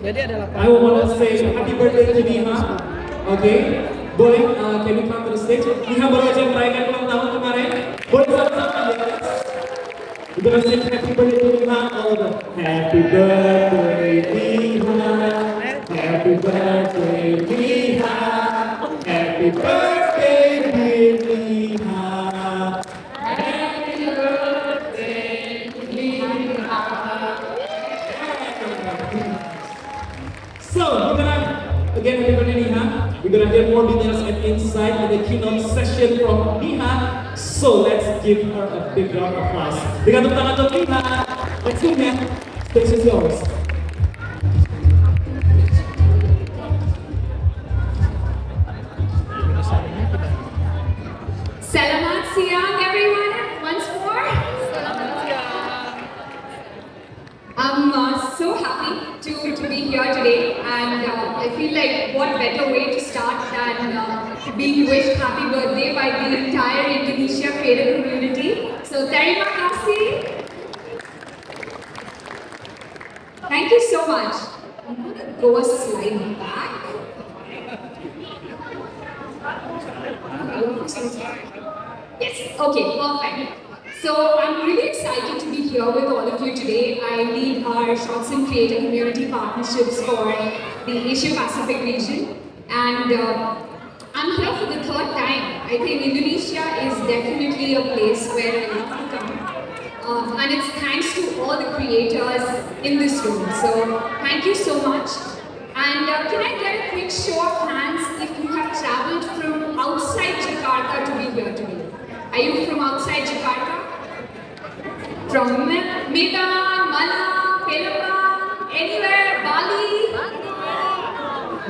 I want to say happy birthday to Niha. Okay, boleh can you come to the stage? Niha baru aja merayakan ulang tahun kemarin. Boleh sama-sama ya. We're gonna sing happy birthday to Niha. All of them. Happy birthday Niha. Happy birthday Niha. Happy birthday dear Niha. Happy birthday Niha. So, we're gonna, again, happy birthday Niha. We're gonna get more details and insight in the keynote session from Niha. So, let's give her a big round of applause. Berikan tepuk tangan untuk Niha. Let's go, man. Stage is yours. Selamat siang, everyone. Once more. Selamat siang. I'm so happy to be here today, and I feel like what better way to start than being wished happy birthday by the entire Indonesia creative community. So, terima kasih. Thank you so much. I'm gonna go a slide back. Yes, okay, perfect. So I'm really excited to be here with all of you today. I lead our Shots and Creative Community Partnerships for the Asia Pacific region. And I'm here for the third time. I think Indonesia is definitely a place where I love to come. And it's thanks to all the creators in this room. So thank you so much. And can I get a quick show of hands if you have traveled from outside Jakarta to be here today? Are you from outside Jakarta? From Medan, Malang, Palembang, anywhere, Bali?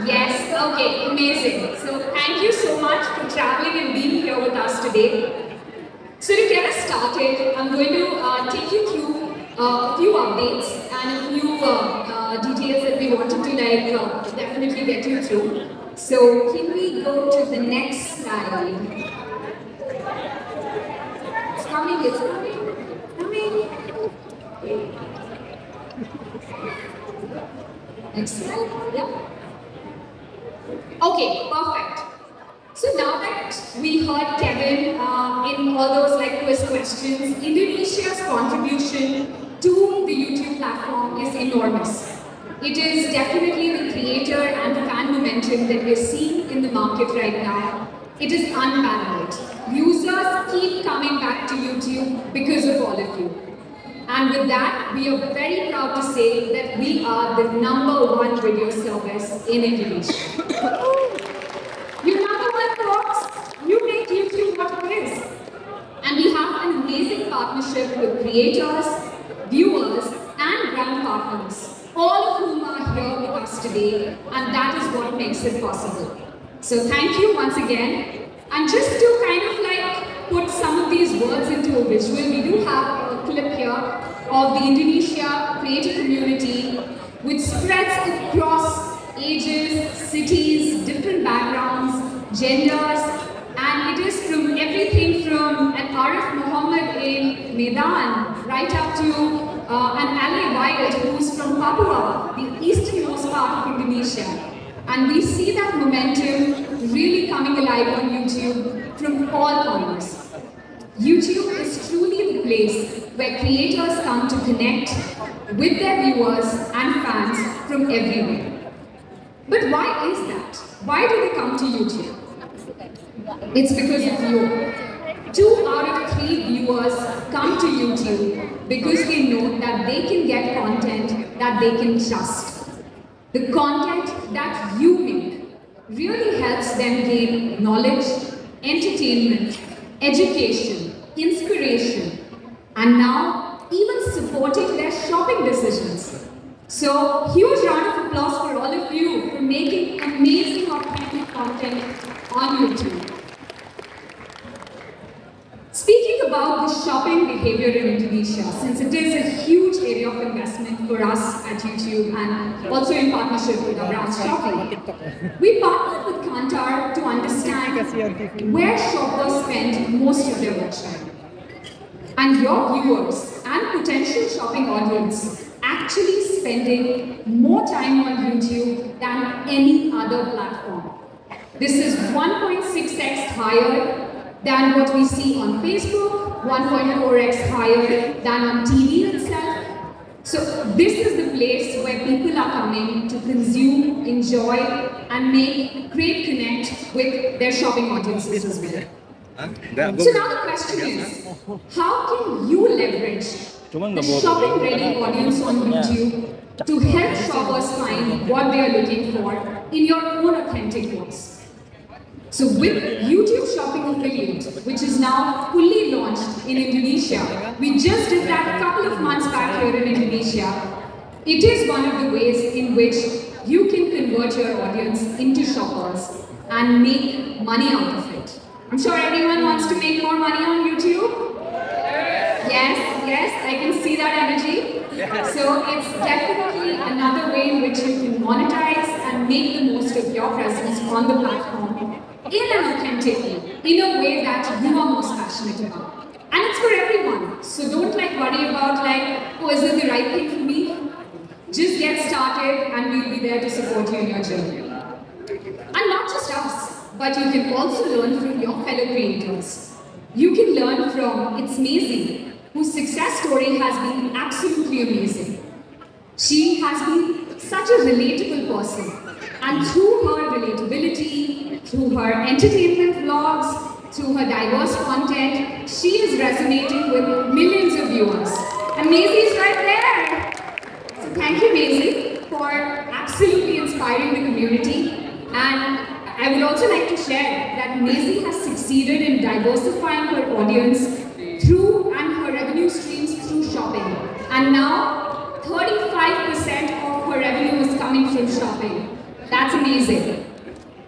Yes, okay, amazing. So thank you so much for traveling and being here with us today. So to get us started, I'm going to take you through a few updates and a few details that we wanted to definitely get you through. So can we go to the next slide? It's coming. Next slide, yeah. Okay, perfect. So now that we heard Kevin in all those quiz questions, Indonesia's contribution to the YouTube platform is enormous. It is definitely the creator and fan momentum that we're seeing in the market right now. It is unparalleled. Users keep coming back to YouTube because of all of you. And with that, we are very proud to say that we are the #1 video service in Indonesia. You're #1, folks. You make YouTube what it is. And we have an amazing partnership with creators, viewers, and brand partners, all of whom are here with us today, and that is what makes it possible. So thank you once again. And just to kind of put some of these words into a visual, we do have a clip here of the Indonesia creative community, which spreads across ages, cities, different backgrounds, genders, and it is from everything from an Arif Muhammad in Medan right up to an Ali Wild who's from Papua, the easternmost part of Indonesia. And we see that momentum really coming alive on YouTube from all corners. YouTube is truly the place where creators come to connect with their viewers and fans from everywhere. But why is that? Why do they come to YouTube? It's because of you. 2 out of 3 viewers come to YouTube because they know that they can get content that they can trust. The content that you make really helps them gain knowledge, entertainment, education, inspiration, and now even supporting their shopping decisions. So, huge round of applause for all of you for making amazing authentic content on YouTube. Speaking about the shopping behavior in Indonesia, since it is a huge area of investment for us at YouTube and also in partnership with our brand Shopee, we partnered with Kantar to understand where shoppers spend most of their watch time. And your viewers and potential shopping audience act actually spending more time on YouTube than any other platform. This is 1.6x higher than what we see on Facebook, 1.4x higher than on TV itself. So this is the place where people are coming to consume, enjoy, and make great connect with their shopping audiences as well. So now the question is, how can you leverage the shopping-ready audience on YouTube to help shoppers find what they are looking for in your own authentic voice? So with YouTube Shopping Affiliate, which is now fully launched in Indonesia, we just did that a couple of months back here in Indonesia. It is one of the ways in which you can convert your audience into shoppers and make money out of it. I'm sure everyone wants to make more money on YouTube. Yes, I can see that energy. So it's definitely another way in which you can monetize and make the most of your presence on the platform in an authentic way, in a way that you are most passionate about. And it's for everyone. So don't worry about oh, is it the right thing for me? Just get started and we'll be there to support you in your journey. And not just us, but you can also learn from your fellow creators. You can learn from It's Maisie, whose success story has been absolutely amazing. She has been such a relatable person, and through her relatability, through her entertainment vlogs, through her diverse content, she is resonating with millions of viewers. And Maisie's right there. So thank you, Maisie, for absolutely inspiring the community. And I would also like to share that Maisie has succeeded in diversifying her audience through and her revenue streams through shopping. And now 35% of her revenue is coming from shopping. That's amazing.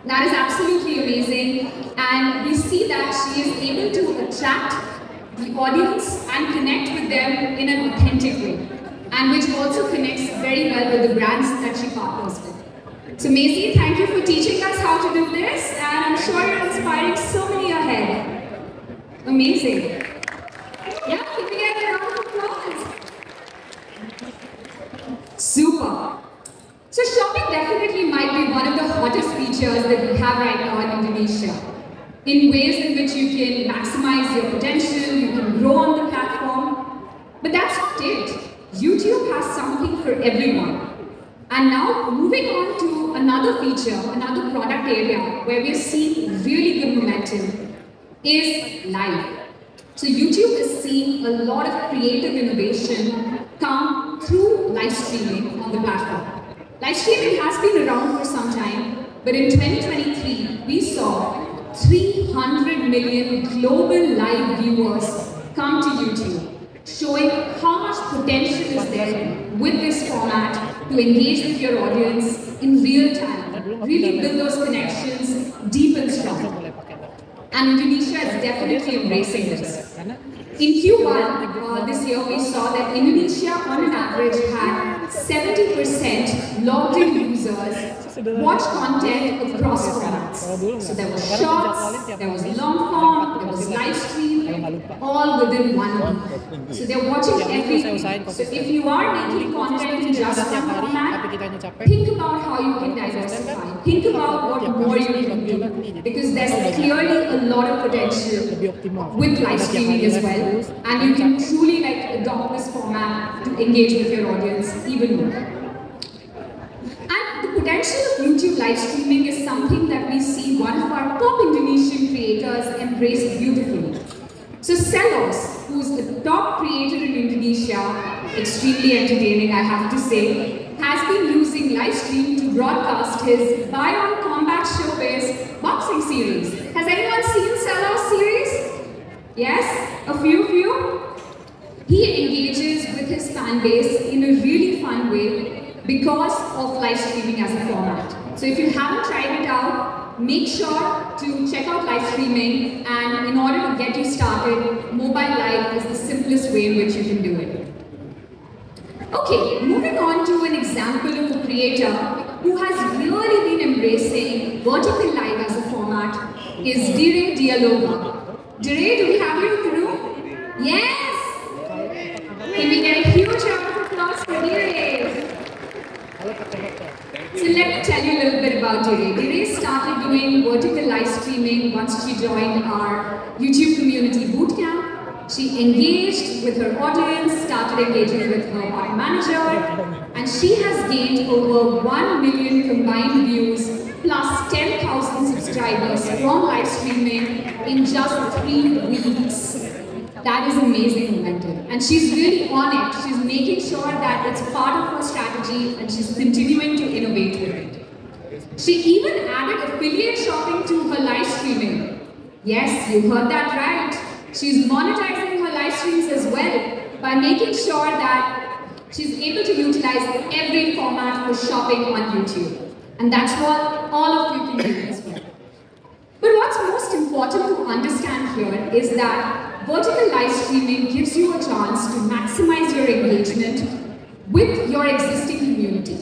That is absolutely amazing. And we see that she is able to attract the audience and connect with them in an authentic way. And which also connects very well with the brands that she partners with. So Maisie, thank you for teaching us how to do this, and I'm sure you're inspiring so many ahead. Amazing. Yeah, can we get a round of applause? Super. So shopping definitely might be one of the hottest features that we have right now in Indonesia. In ways in which you can maximize your potential, you can grow on the platform. But that's not it. YouTube has something for everyone. And now, moving on to another feature, another product area where we're seeing really good momentum is live. So YouTube is seeing a lot of creative innovation come through live streaming on the platform. Live streaming has been around for some time, but in 2023, we saw 300 million global live viewers come to YouTube, showing how much potential is there with this format to engage with your audience in real time, really build those connections deep and strong. And Indonesia is definitely embracing this. In Q1 this year, we saw that Indonesia on an average had 70% logged in users watch content across formats. So there was shorts, there was long form, there was live stream, all within 1 week. So they're watching everything. So if you are making content in just one format, think about how you can diversify. Think about what more you can do. Because there's clearly a lot of potential with live streaming as well. And you can truly adopt this format to engage with your audience even more. And the potential of YouTube live streaming is something that we see one of our top Indonesian creators embrace beautifully. So Selos, who's the top creator in Indonesia, extremely entertaining I have to say, has been using live stream to broadcast his Bion Combat Show-based boxing series. Has anyone seen Selos' series? Yes? A few? He engages with his fan base in a really fun way because of live streaming as a format. So if you haven't tried it out, make sure to check out live streaming, and in order to get you started, mobile live is the simplest way in which you can do it. Okay, moving on to an example of a creator who has really been embracing vertical live as a format is Dire Dialova. Dire, do we have you in the room? Yes! Can we get a huge round of applause for Dire? So let me tell you a little bit about Dere. Dere started doing vertical live streaming once she joined our YouTube community bootcamp. She engaged with her audience, started engaging with her partner manager, and she has gained over 1 million combined views plus 10,000 subscribers from live streaming in just 3 weeks. That is amazing momentum. And she's really on it. She's making sure that it's part of her strategy and she's continuing to innovate with it. She even added affiliate shopping to her live streaming. Yes, you heard that right. She's monetizing her live streams as well by making sure that she's able to utilize every format for shopping on YouTube. And that's what all of you can do as well. But what's most important to understand here is that vertical live streaming gives you a chance to maximize your engagement with your existing community.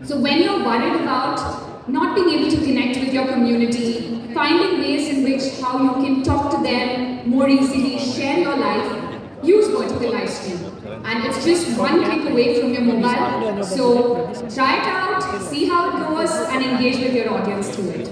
So when you're worried about not being able to connect with your community, finding ways in which how you can talk to them more easily, share your life, use vertical live stream. And it's just one click away from your mobile. So try it out, see how it goes, and engage with your audience through it.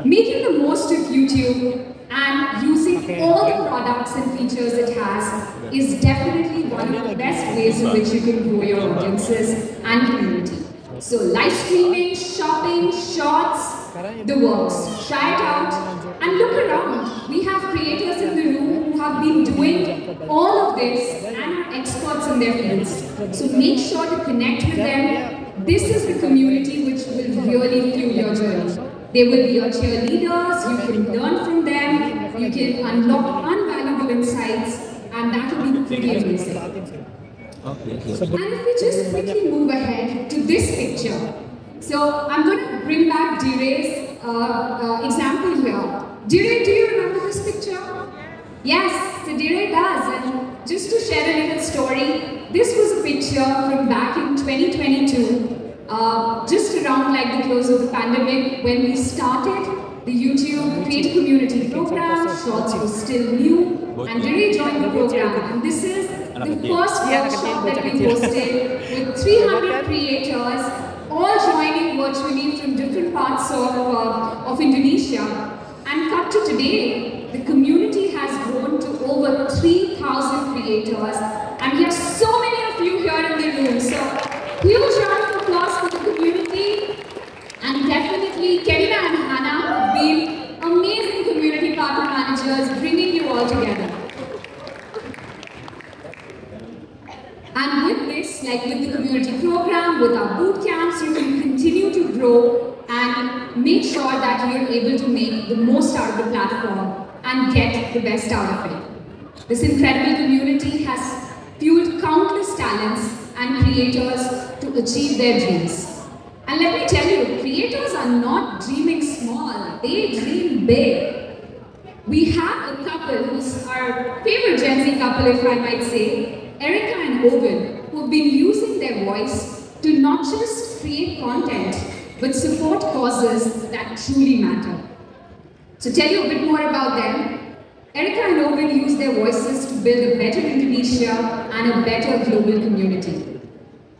Making the most of YouTube and using all the products and features it has is definitely one of the best ways in which you can grow your audiences and community. So live streaming, shopping, shorts, the works. Try it out and look around. We have creators in the room who have been doing all of this and are experts in their fields. So make sure to connect with them. This is the community which will really fuel your journey. They will be your cheerleaders, you can learn from them, you can unlock invaluable insights, and that will be pretty amazing. And if we just quickly move ahead to this picture. So I'm going to bring back Dere's example here. Dere, do you remember this picture? Yes, so Dere does. And just to share a little story, this was a picture from back in 2022. Just around like the close of the pandemic, when we started the YouTube Creator Community Program, Shorts was still new, and Dere joined the program. And this is the first workshop that we hosted with 300 creators, all joining virtually from different parts of Indonesia. And cut to today, the community has grown to over 3,000 creators, and we have so many of you here in the room. So huge round of applause for the community, and definitely Kerina and Hannah have been amazing community partner managers bringing you all together. And with this, like with the community program, with our boot camps, you can continue to grow and make sure that you're able to make the most out of the platform and get the best out of it. This incredible community has fueled countless talents and creators to achieve their dreams. And let me tell you, creators are not dreaming small, they dream big. We have a couple who's our favorite Gen Z couple, if I might say, Erica and Owen, who have been using their voice to not just create content, but support causes that truly matter. So tell you a bit more about them. Erica and Owen use their voices to build a better Indonesia and a better global community.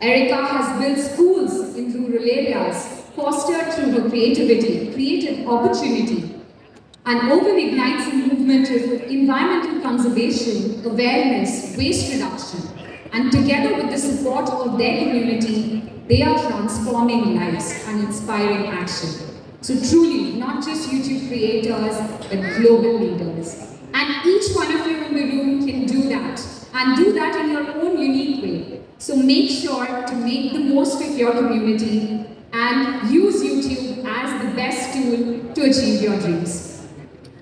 Erica has built schools in rural areas, fostered through her creativity, created opportunity. And Owen ignites a movement of environmental conservation, awareness, waste reduction. And together with the support of their community, they are transforming lives and inspiring action. So truly, not just YouTube creators, but global leaders. And each one of you in the room can do that, and do that in your own unique way. So make sure to make the most of your community and use YouTube as the best tool to achieve your dreams.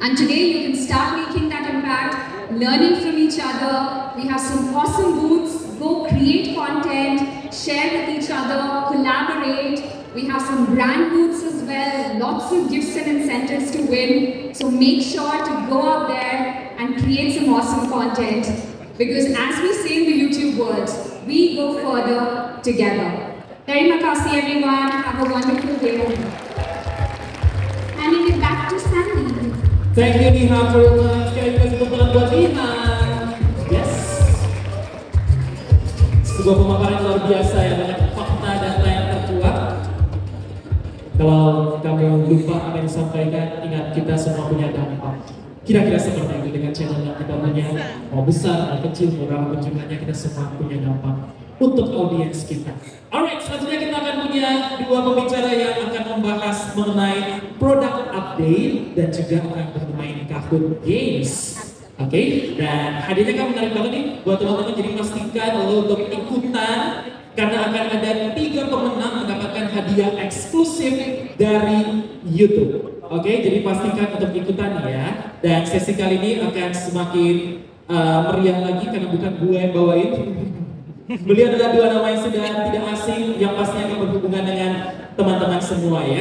And today you can start making that impact, learning from each other. We have some awesome booths. Go create content, share with each other, collaborate. We have some brand booths as well, lots of gifts and incentives to win. So make sure to go out there and create some awesome content. Because as we say in the YouTube world, we go further together. Terima kasih everyone. Have a wonderful day. Handing it back to Sandy. Thank you, Neha, for sekali lagi kebetulan buat Neha. Yes. Sebuah pemaparan luar biasa yang banyak fakta. Kalau kamu lupa apa yang disampaikan, ingat kita semua punya dampak. Kira-kira seperti itu dengan channel yang kita punya, mau besar, mau kecil, mau berapa jumlahnya, kita semua punya dampak untuk audiens kita. Alright, selanjutnya kita akan punya dua pembicara yang akan membahas mengenai product update dan juga akan bermain Kahoot Games. Oke, dan hadiahnya kan menarik banget nih buat teman-teman, jadi pastikan lo untuk ikutan karena akan ada 3 pemenang mendapatkan hadiah eksklusif dari YouTube. Oke, jadi pastikan untuk ikutan ya. Dan sesi kali ini akan semakin meriah lagi karena bukan gue yang bawain. Beliau adalah dua nama yang sudah tidak asing, yang pastinya akan berhubungan dengan teman-teman semua ya.